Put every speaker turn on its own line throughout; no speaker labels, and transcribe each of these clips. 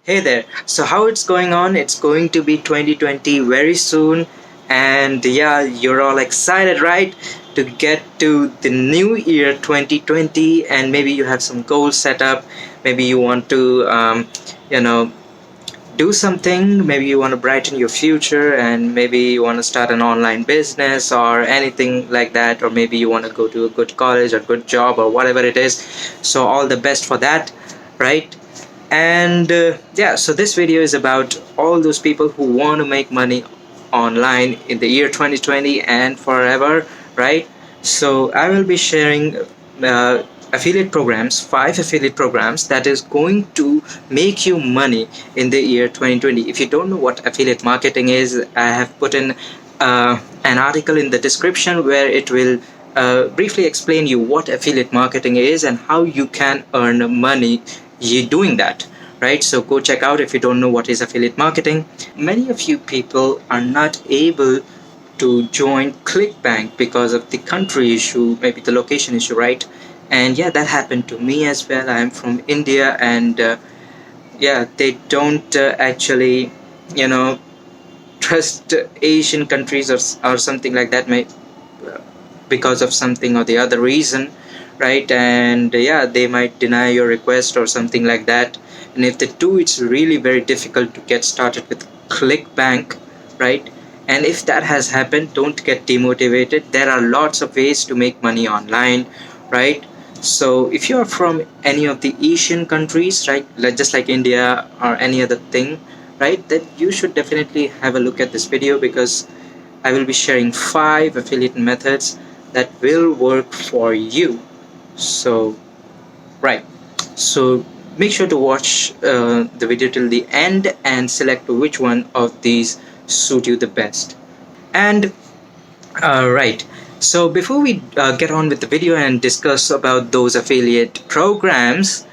Hey there. So how it's going on? It's going to be 2020 very soon, and yeah, you're all excited, right? To get to the new year 2020, and maybe you have some goals set up. Maybe you want to, you know, do something. Maybe you want to brighten your future, and maybe you want to start an online business or anything like that, or maybe you want to go to a good college or good job or whatever it is. So all the best for that, right? And yeah, so this video is about all those people who want to make money online in the year 2020 and forever, right? So I will be sharing uh, affiliate programs, 5 affiliate programs that is going to make you money in the year 2020. If you don't know what affiliate marketing is, I have put in an article in the description where it will briefly explain you what affiliate marketing is and how you can earn money you doing that, right? So go check out if you don't know what is affiliate marketing. Many of you people are not able to join Clickbank because of the country issue, maybe the location issue, right? And yeah, that happened to me as well. I am from India, and yeah, they don't actually, you know, trust Asian countries or something like that, may because of something or the other reason, right? And yeah, they might deny your request or something like that. And if they do, it's really very difficult to get started with Clickbank, right? And if that has happened, don't get demotivated. There are lots of ways to make money online, right? So if you're from any of the Asian countries, right, just like India or any other thing, right, then you should definitely have a look at this video, because I will be sharing 5 affiliate methods that will work for you. So, right. So, make sure to watch the video till the end and select which one of these suit you the best. And, right. So, before we get on with the video and discuss about those affiliate programs,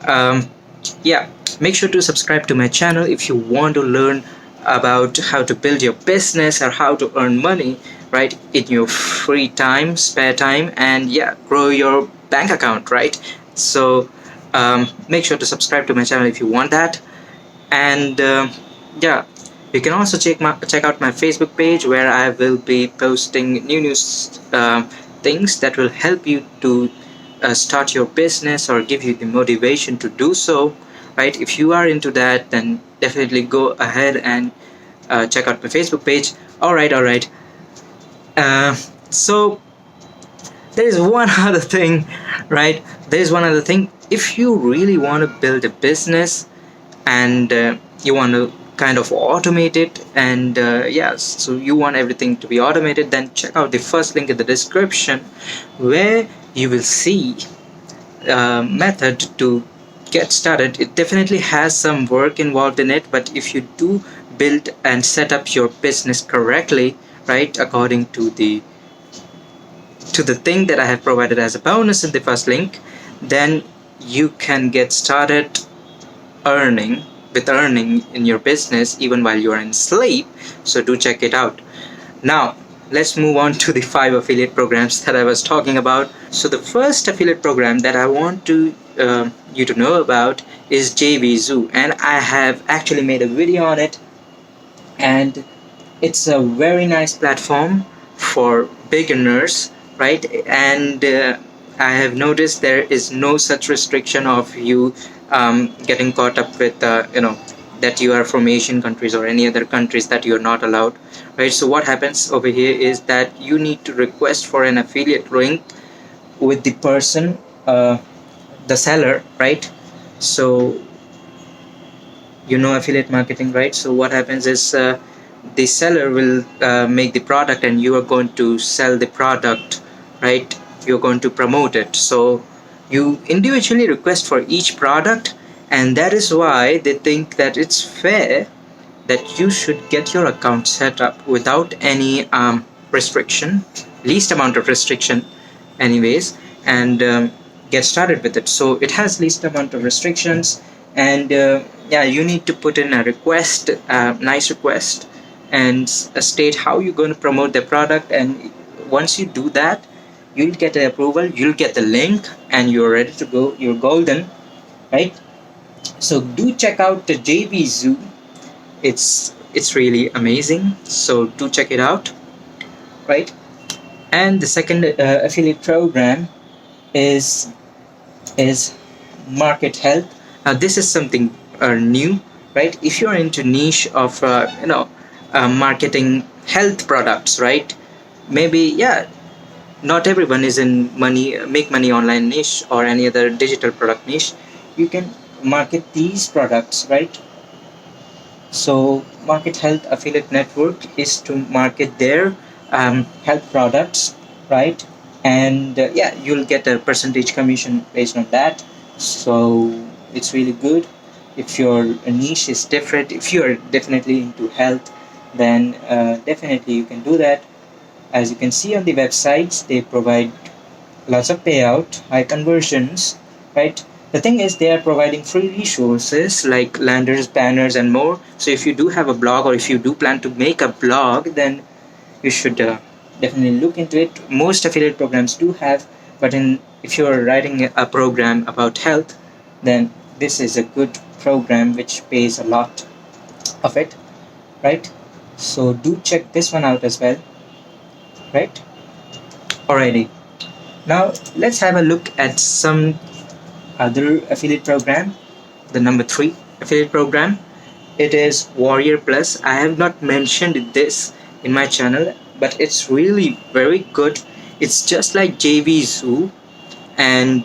um, yeah, make sure to subscribe to my channel if you want to learn about how to build your business or how to earn money, right, in your free time, spare time, and yeah, grow your bank account, right? So make sure to subscribe to my channel if you want that. And yeah, you can also check out my Facebook page, where I will be posting new news things that will help you to start your business or give you the motivation to do so, right? If you are into that, then definitely go ahead and check out my Facebook page. All right. So there is one other thing, right? There is one other thing. If you really want to build a business and you want to kind of automate it, and yes, so you want everything to be automated, then check out the first link in the description, where you will see method to get started. It definitely has some work involved in it, but if you do build and set up your business correctly, right, according to the thing that I have provided as a bonus in the first link, then you can get started earning in your business even while you are in sleep. So do check it out. Now let's move on to the 5 affiliate programs that I was talking about. So the first affiliate program that I want to you to know about is Jvzoo, and I have actually made a video on it, and it's a very nice platform for beginners, right? And I have noticed there is no such restriction of you getting caught up with that you are from Asian countries or any other countries that you're not allowed, right? So what happens over here is that you need to request for an affiliate link with the person, the seller, right? So affiliate marketing, right? So what happens is the seller will make the product, and you are going to sell the product, right? You're going to promote it. So you individually request for each product, and that is why they think that it's fair that you should get your account set up without any restriction, least amount of restriction anyways, and get started with it. So it has least amount of restrictions, and yeah, you need to put in a request, nice request, and state how you're going to promote the product. And once you do that, you'll get the approval, you'll get the link, and you're ready to go. You're golden, right? So do check out the Jvzoo. It's really amazing. So do check it out, right? And the second affiliate program is is market health. Now this is something new, right? If you're into niche of marketing health products, right? Maybe, yeah, not everyone is in money make money online niche or any other digital product niche. You can market these products, right? So market health affiliate network is to market their health products, right? And yeah, you'll get a percentage commission based on that. So it's really good. If your niche is different, if you're definitely into health, then definitely you can do that. As you can see on the websites, they provide lots of payout, high conversions, right? The thing is, they are providing free resources like landers, banners, and more. So if you do have a blog, or if you do plan to make a blog, then you should definitely look into it. Most affiliate programs do have, but if you're writing a program about health, then this is a good program which pays a lot of it, right? So do check this one out as well, right? Alrighty. Now let's have a look at some other affiliate program. The number three affiliate program, it is Warrior Plus. I have not mentioned this in my channel, but it's really very good. It's just like Jvzoo, and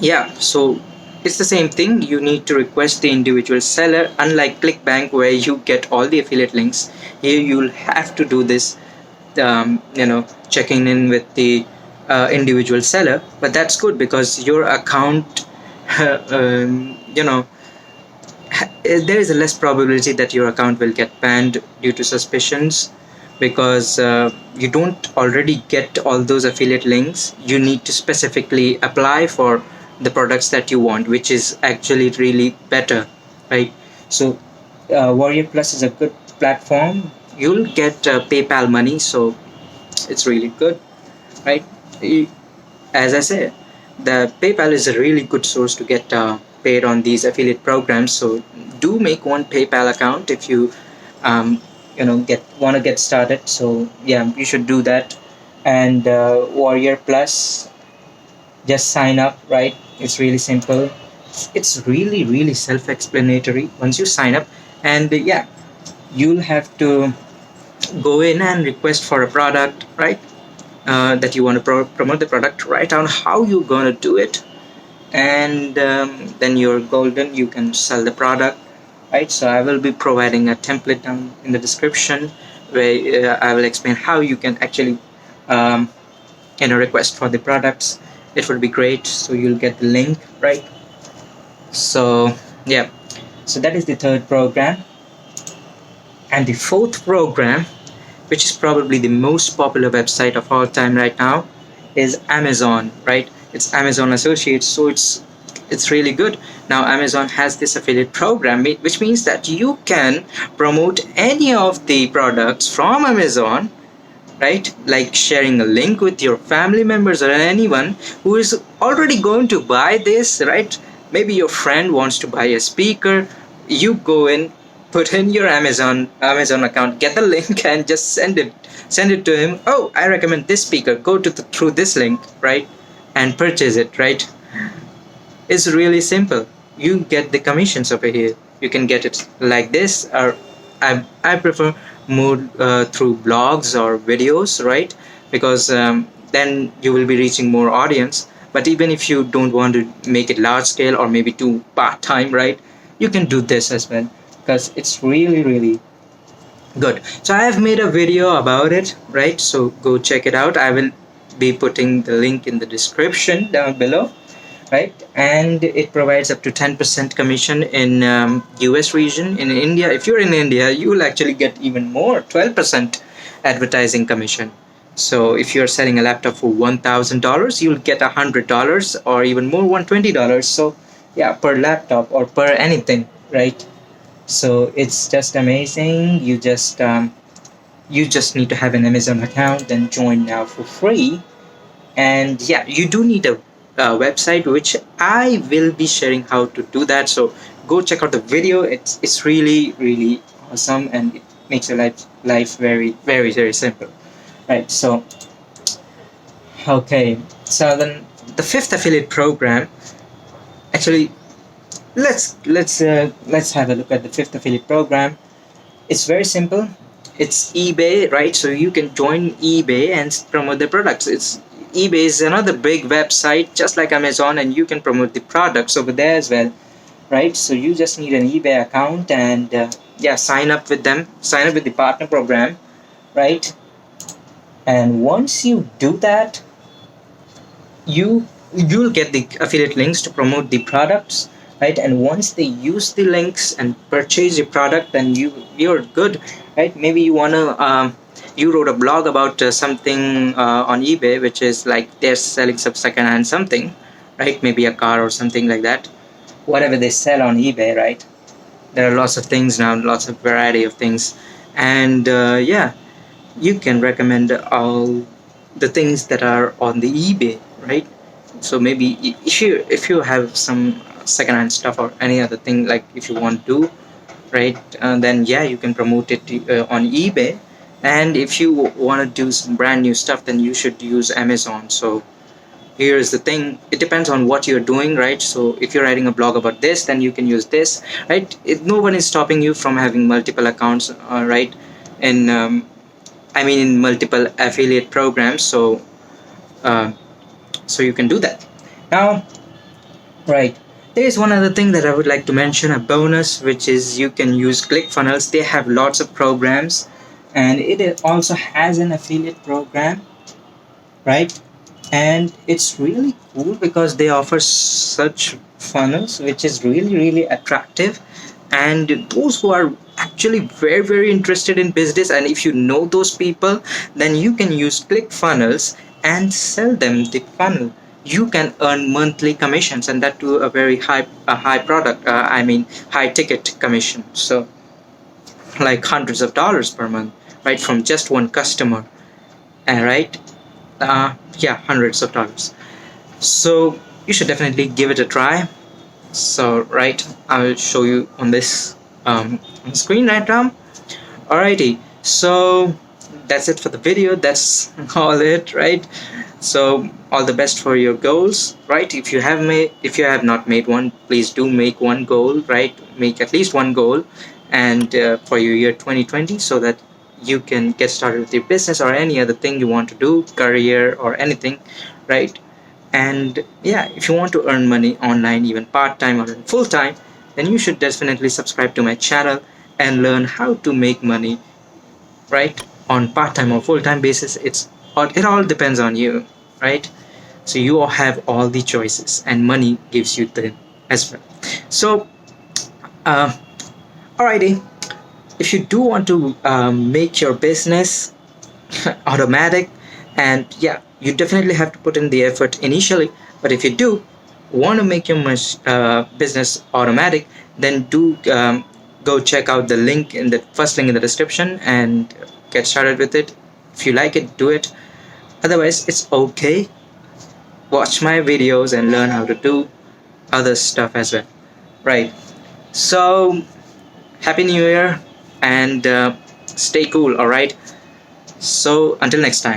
yeah, so it's the same thing. You need to request the individual seller. Unlike Clickbank, where you get all the affiliate links, here you'll have to do this, checking in with the individual seller. But that's good because your account, you know, there is a less probability that your account will get banned due to suspicions, because you don't already get all those affiliate links. You need to specifically apply for the products that you want, which is actually really better, right? So Warrior Plus is a good platform. You'll get PayPal money, so it's really good, right? As I said, the PayPal is a really good source to get paid on these affiliate programs. So do make one PayPal account if you get want to get started. So yeah, you should do that. And Warrior Plus, just sign up, right? It's really simple. It's really self-explanatory once you sign up. And yeah, you'll have to go in and request for a product, right? That you want to promote the product, write down how you're going to do it, and then you're golden. You can sell the product, right? So I will be providing a template down in the description where I will explain how you can actually um, request for the products. It would be great. So you'll get the link, right? So yeah, so that is the third program. And the fourth program, which is probably the most popular website of all time right now, is Amazon, right? It's Amazon Associates, so it's really good. Now Amazon has this affiliate program, which means that you can promote any of the products from Amazon, right? Like sharing a link with your family members or anyone who is already going to buy this, right? Maybe your friend wants to buy a speaker. You go in, put in your Amazon account, get the link, and just send it to him. Oh, I recommend this speaker. Go to through this link, right, and purchase it, right? It's really simple. You get the commissions over here. You can get it like this, or I prefer more through blogs or videos, right? Because then you will be reaching more audience. But even if you don't want to make it large scale, or maybe do part time, right, you can do this as well, because it's really good. So I have made a video about it, right? So go check it out. I will be putting the link in the description down below, right? And it provides up to 10% commission in US region. In India, if you're in India, you will actually get even more, 12% advertising commission. So if you're selling a laptop for $1,000, you'll get $100, or even more, $120. So yeah, per laptop or per anything, right? So it's just amazing. You just need to have an Amazon account, then join now for free. And yeah, you do need a website, which I will be sharing how to do that. So go check out the video. It's really really awesome, and it makes your life very very very simple. Right. So okay. So then the fifth affiliate program. Actually, let's have a look at the fifth affiliate program. It's very simple. It's eBay, right? So you can join eBay and promote the products. It's eBay is another big website, just like Amazon, and you can promote the products over there as well, right? So you just need an eBay account and yeah, sign up with them. Sign up with the partner program, right? And once you do that, you'll get the affiliate links to promote the products, right? And once they use the links and purchase your product, then you're good, right? Maybe you wrote a blog about something on eBay, which is like they're selling some secondhand something, right? Maybe a car or something like that, whatever they sell on eBay, right? There are lots of things now, lots of variety of things. And yeah, you can recommend all the things that are on the eBay, right? So maybe if you have some secondhand stuff or any other thing, like if you want to, right, then yeah, you can promote it on eBay. And if you want to do some brand new stuff, then you should use Amazon. So here's the thing, it depends on what you're doing, right? So if you're writing a blog about this, then you can use this, right? No one is stopping you from having multiple accounts, right? In I mean, in multiple affiliate programs. So uh, so you can do that. Now, right, there is one other thing that I would like to mention, a bonus, which is you can use ClickFunnels. They have lots of programs, and it also has an affiliate program, right? And it's really cool because they offer such funnels, which is really really attractive. And those who are actually very very interested in business, and if you know those people, then you can use ClickFunnels and sell them the funnel. You can earn monthly commissions, and that to a high product, I mean high ticket commission. So like hundreds of dollars per month, right, from just one customer. And right, yeah, hundreds of dollars. So you should definitely give it a try. So right, I'll show you on this on screen right now. Alrighty, so that's it for the video. That's all it, right? So all the best for your goals, right? If you have not made one, please do make one goal, right? Make at least one goal, and for your year 2020, so that you can get started with your business or any other thing you want to do, career or anything, right? And yeah, if you want to earn money online, even part-time or full-time, then you should definitely subscribe to my channel and learn how to make money, right, on part-time or full-time basis. It all depends on you, right? So you all have all the choices, and money gives you them as well. So uh, alrighty, if you do want to make your business automatic, and yeah, you definitely have to put in the effort initially, but if you do want to make your business automatic, then do go check out the link in the first link in the description and get started with it. If you like it, do it. Otherwise, it's okay. Watch my videos and learn how to do other stuff as well, right? So happy new year, and stay cool, all right? So until next time.